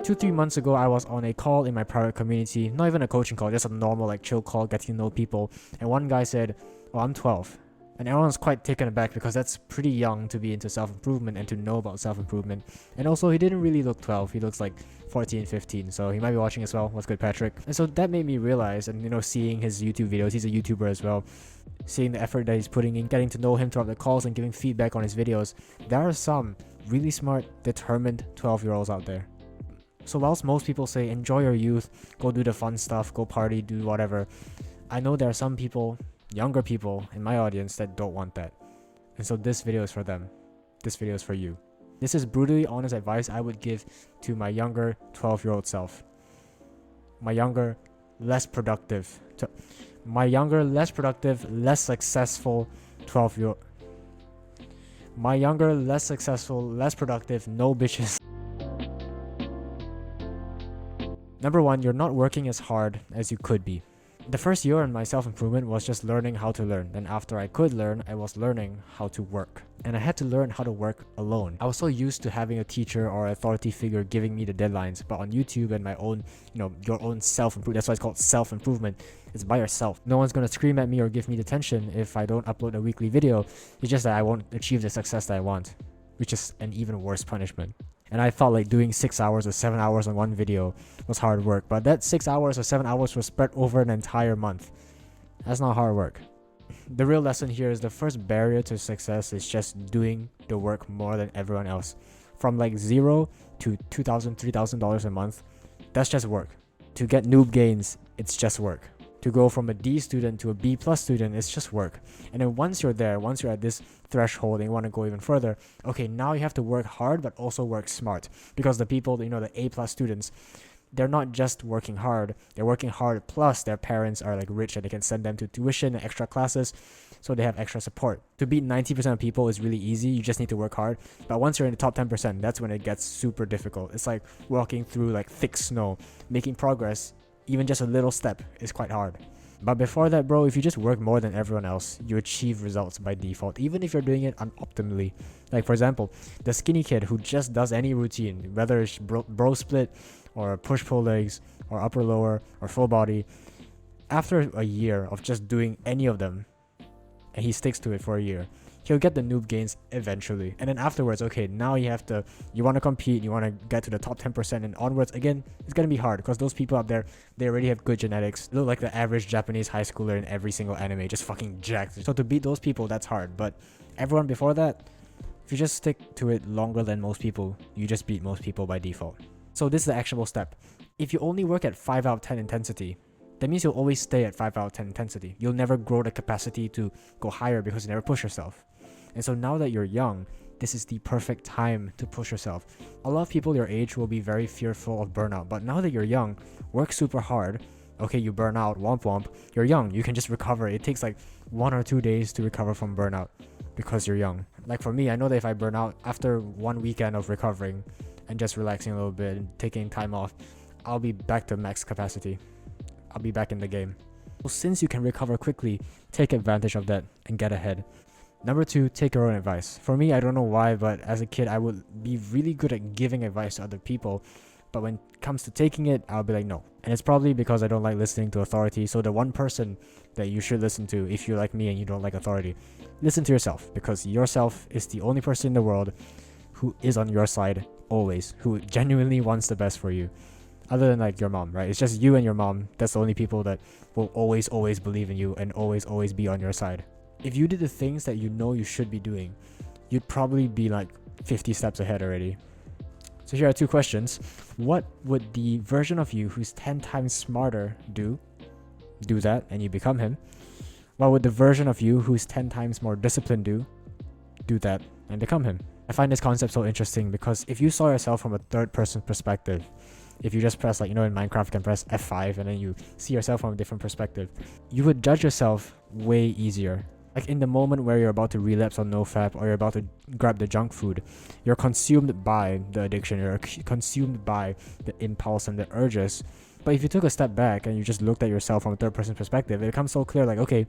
2-3 months ago, I was on a call in my private community, not even a coaching call, just a normal like chill call, getting to know people. And one guy said, "Oh, I'm 12." And everyone's quite taken aback because that's pretty young to be into self-improvement and to know about self-improvement. And also, he didn't really look 12. He looks like 14, 15. So he might be watching as well. What's good, Patrick? And so that made me realize, and seeing his YouTube videos, he's a YouTuber as well, seeing the effort that he's putting in, getting to know him throughout the calls and giving feedback on his videos. There are some really smart, determined 12-year-olds out there. So whilst most people say, enjoy your youth, go do the fun stuff, go party, do whatever, I know there are some people, younger people in my audience, that don't want that. And so this video is for them. This video is for you. This is brutally honest advice I would give to my younger 12-year-old self. My younger, less productive, less successful 12-year-old. My younger, less successful, less productive, no bitches. Number 1, you're not working as hard as you could be. The first year in my self-improvement was just learning how to learn. Then after I could learn, I was learning how to work. And I had to learn how to work alone. I was so used to having a teacher or authority figure giving me the deadlines, but on YouTube and my own, your own self-improvement, that's why it's called self-improvement. It's by yourself. No one's gonna scream at me or give me detention if I don't upload a weekly video. It's just that I won't achieve the success that I want, which is an even worse punishment. And I thought like doing 6 hours or 7 hours on one video was hard work, but that 6 hours or 7 hours was spread over an entire month. That's not hard work. The real lesson here is the first barrier to success is just doing the work more than everyone else. From like $0 to $2,000, $3,000 a month, that's just work. To get noob gains, it's just work. To go from a D student to a B plus student, it's just work. And then once you're there, once you're at this threshold and you want to go even further, okay, now you have to work hard but also work smart. Because the people, the A plus students, they're not just working hard, they're working hard plus their parents are like rich and they can send them to tuition and extra classes, so they have extra support. To beat 90% of people is really easy, you just need to work hard. But once you're in the top 10%, that's when it gets super difficult. It's like walking through like thick snow. Making progress, even just a little step, is quite hard. But before that, bro, if you just work more than everyone else, you achieve results by default, even if you're doing it unoptimally. Like for example, the skinny kid who just does any routine, whether it's bro split or push-pull legs or upper lower or full body, after a year of just doing any of them, and he sticks to it for a year, he'll get the noob gains eventually. And then afterwards, okay, now you want to compete, you want to get to the top 10% and onwards. Again, it's going to be hard because those people out there, they already have good genetics. They look like the average Japanese high schooler in every single anime, just fucking jacked. So to beat those people, that's hard. But everyone before that, if you just stick to it longer than most people, you just beat most people by default. So this is the actionable step. If you only work at 5 out of 10 intensity, that means you'll always stay at 5 out of 10 intensity. You'll never grow the capacity to go higher because you never push yourself. And so now that you're young, this is the perfect time to push yourself. A lot of people your age will be very fearful of burnout, but now that you're young, work super hard. Okay, you burn out, womp womp. You're young, you can just recover. It takes like 1 or 2 days to recover from burnout because you're young. Like for me, I know that if I burn out after 1 weekend of recovering and just relaxing a little bit and taking time off, I'll be back to max capacity. I'll be back in the game. So since you can recover quickly, take advantage of that and get ahead. Number 2, take your own advice. For me, I don't know why, but as a kid, I would be really good at giving advice to other people. But when it comes to taking it, I'll be like, no. And it's probably because I don't like listening to authority. So the one person that you should listen to, if you're like me and you don't like authority, listen to yourself. Because yourself is the only person in the world who is on your side always, who genuinely wants the best for you. Other than like your mom, right? It's just you and your mom. That's the only people that will always believe in you and always be on your side. If you did the things that you know you should be doing, you'd probably be like 50 steps ahead already. So here are 2 questions. What would the version of you who's 10 times smarter do? Do that and you become him. What would the version of you who's 10 times more disciplined do? Do that and become him. I find this concept so interesting because if you saw yourself from a third person perspective, if you just press in Minecraft you can press F5 and then you see yourself from a different perspective, you would judge yourself way easier. Like in the moment where you're about to relapse on NoFap or you're about to grab the junk food, you're consumed by the addiction, you're consumed by the impulse and the urges. But if you took a step back and you just looked at yourself from a third person perspective, it becomes so clear, like, okay,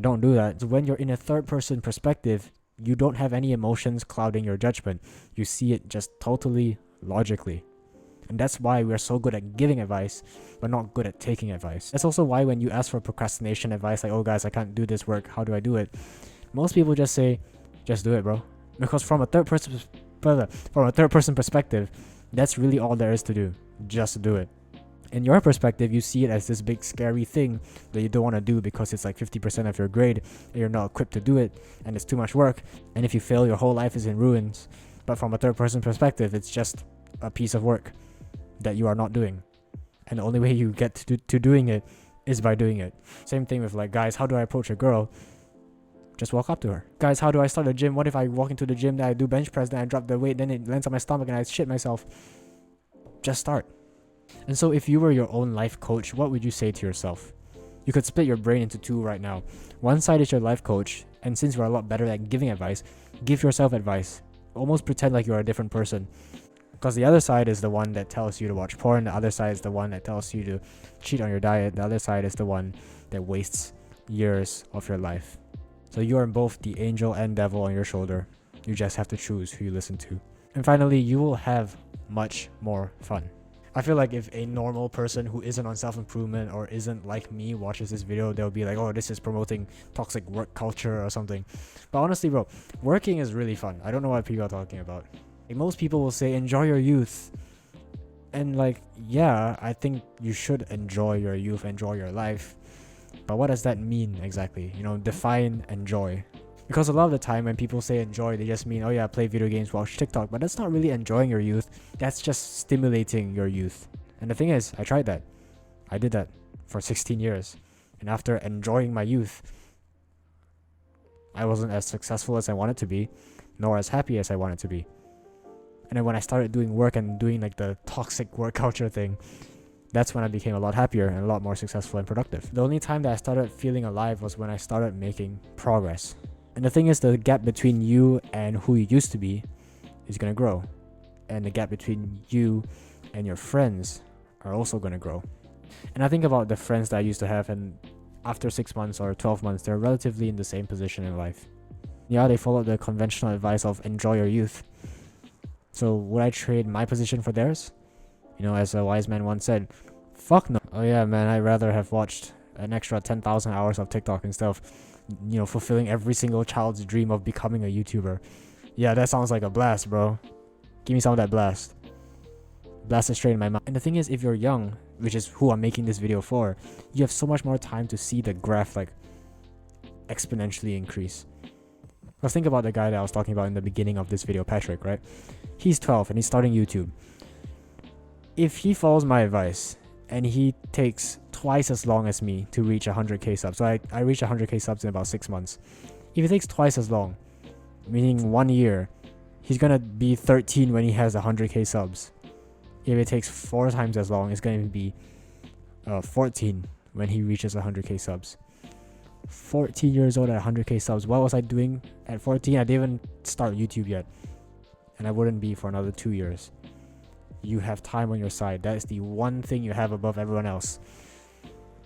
don't do that. So when you're in a third person perspective, you don't have any emotions clouding your judgment. You see it just totally logically. And that's why we're so good at giving advice, but not good at taking advice. That's also why when you ask for procrastination advice, like, oh guys, I can't do this work, how do I do it? Most people just say, just do it, bro. Because from a third person perspective, that's really all there is to do. Just do it. In your perspective, you see it as this big scary thing that you don't want to do because it's like 50% of your grade and you're not equipped to do it and it's too much work, and if you fail, your whole life is in ruins. But from a third person perspective, it's just a piece of work that you are not doing, and the only way you get to doing it is by doing it. Same thing with like, guys, how do I approach a girl? Just walk up to her. Guys, how do I start a gym? What if I walk into the gym, then I do bench press, then I drop the weight, then it lands on my stomach and I shit myself? Just start. And so if you were your own life coach, what would you say to yourself? You could split your brain into two right now. One side is your life coach, and since you're a lot better at giving advice, give yourself advice. Almost pretend like you're a different person. Because the other side is the one that tells you to watch porn, the other side is the one that tells you to cheat on your diet, the other side is the one that wastes years of your life. So you are both the angel and devil on your shoulder. You just have to choose who you listen to. And finally, you will have much more fun. I feel like if a normal person who isn't on self-improvement or isn't like me watches this video, they'll be like, oh, this is promoting toxic work culture or something. But honestly, bro, working is really fun. I don't know what people are talking about. Like, most people will say, enjoy your youth. And like, yeah, I think you should enjoy your youth, enjoy your life. But what does that mean exactly? You know, define enjoy. Because a lot of the time when people say enjoy, they just mean, oh yeah, play video games, watch TikTok. But that's not really enjoying your youth. That's just stimulating your youth. And the thing is, I tried that. I did that for 16 years. And after enjoying my youth, I wasn't as successful as I wanted to be, nor as happy as I wanted to be. And then when I started doing work and doing like the toxic work culture thing, that's when I became a lot happier and a lot more successful and productive. The only time that I started feeling alive was when I started making progress. And the thing is, the gap between you and who you used to be is going to grow. And the gap between you and your friends are also going to grow. And I think about the friends that I used to have, and after 6 months or 12 months, they're relatively in the same position in life. Yeah, they followed the conventional advice of enjoy your youth. So would I trade my position for theirs? You know, as a wise man once said, fuck no. Oh yeah, man, I'd rather have watched an extra 10,000 hours of TikTok and stuff, you know, fulfilling every single child's dream of becoming a YouTuber. Yeah, that sounds like a blast, bro. Give me some of that blast. Blast it straight in my mouth. And the thing is, if you're young, which is who I'm making this video for, you have so much more time to see the graph like exponentially increase. Let's think about the guy that I was talking about in the beginning of this video, Patrick, right? He's 12 and he's starting YouTube. If he follows my advice and he takes twice as long as me to reach 100k subs, so I reached 100k subs in about 6 months. If it takes twice as long, meaning 1 year, he's gonna be 13 when he has 100k subs. If it takes 4 times as long, it's gonna be 14 when he reaches 100k subs. 14 years old at 100k subs. What was I doing at 14? I didn't even start YouTube yet, and I wouldn't be for another 2 years. You have time on your side. That is the one thing you have above everyone else.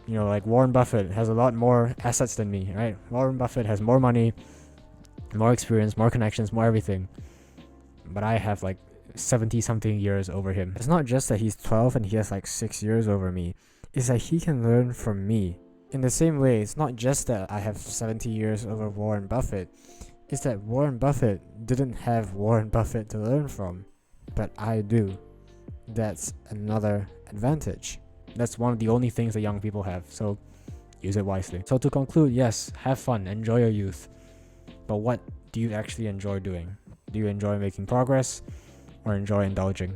You know, like Warren Buffett has a lot more assets than me, right? Warren Buffett has more money, more experience, more connections, more everything. But I have like 70 something years over him. It's not just that he's 12 and he has like 6 years over me. It's that he can learn from me. In the same way, it's not just that I have 70 years over Warren Buffett. It's that Warren Buffett didn't have Warren Buffett to learn from, but I do. That's another advantage. That's one of the only things that young people have, so use it wisely. So to conclude, yes, have fun, enjoy your youth. But what do you actually enjoy doing? Do you enjoy making progress or enjoy indulging?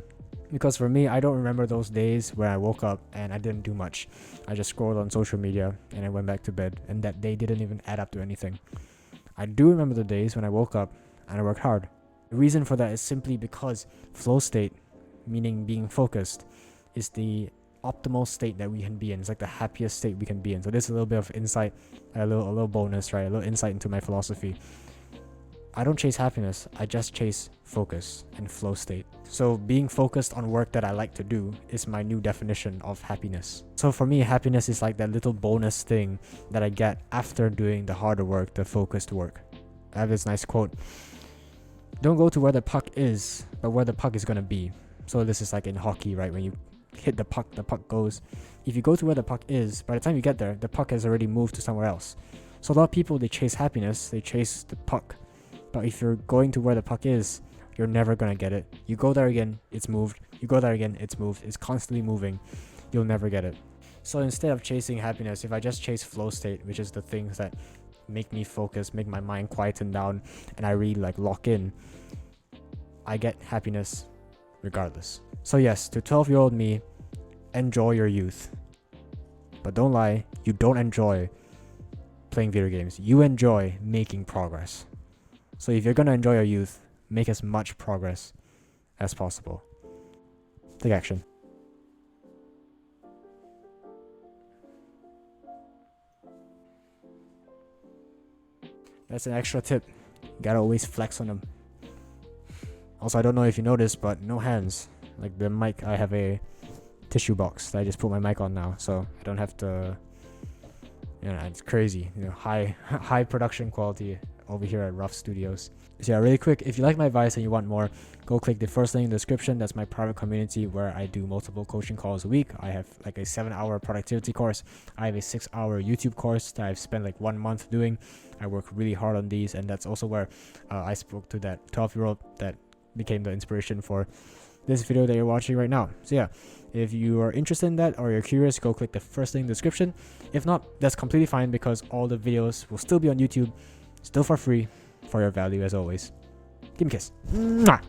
Because for me, I don't remember those days where I woke up and I didn't do much. I just scrolled on social media and I went back to bed, and that day didn't even add up to anything. I do remember the days when I woke up and I worked hard. The reason for that is simply because flow state, meaning being focused, is the optimal state that we can be in. It's like the happiest state we can be in. So this is a little bit of insight, a little bonus, right? A little insight into my philosophy. I don't chase happiness, I just chase focus and flow state. So being focused on work that I like to do is my new definition of happiness. So for me, happiness is like that little bonus thing that I get after doing the harder work, the focused work. I have this nice quote: don't go to where the puck is, but where the puck is gonna be. So this is like in hockey, right? When you hit the puck goes. If you go to where the puck is, by the time you get there, the puck has already moved to somewhere else. So a lot of people, they chase happiness, they chase the puck. But if you're going to where the puck is, you're never gonna get it. You go there again, it's moved. You go there again, it's moved. It's constantly moving. You'll never get it. So instead of chasing happiness, if I just chase flow state, which is the things that make me focus, make my mind quieten down, and I really like lock in, I get happiness regardless. So yes, to 12-year-old me, enjoy your youth. But don't lie, you don't enjoy playing video games. You enjoy making progress. So if you're gonna enjoy your youth, make as much progress as possible. Take action. That's an extra tip. You gotta always flex on them. Also, I don't know if you noticed, but no hands. Like the mic, I have a tissue box that I just put my mic on now, so I don't have to. It's crazy. High production quality over here at Ruff Studios. So yeah, really quick, if you like my advice and you want more, go click the first link in the description. That's my private community where I do multiple coaching calls a week. I have like a 7-hour productivity course. I have a 6-hour YouTube course that I've spent like 1 month doing. I work really hard on these, and that's also where I spoke to that 12-year-old that became the inspiration for this video that you're watching right now. So yeah, if you are interested in that or you're curious, go click the first link in the description. If not, that's completely fine because all the videos will still be on YouTube, still for free, for your value as always. Give me a kiss. Mwah!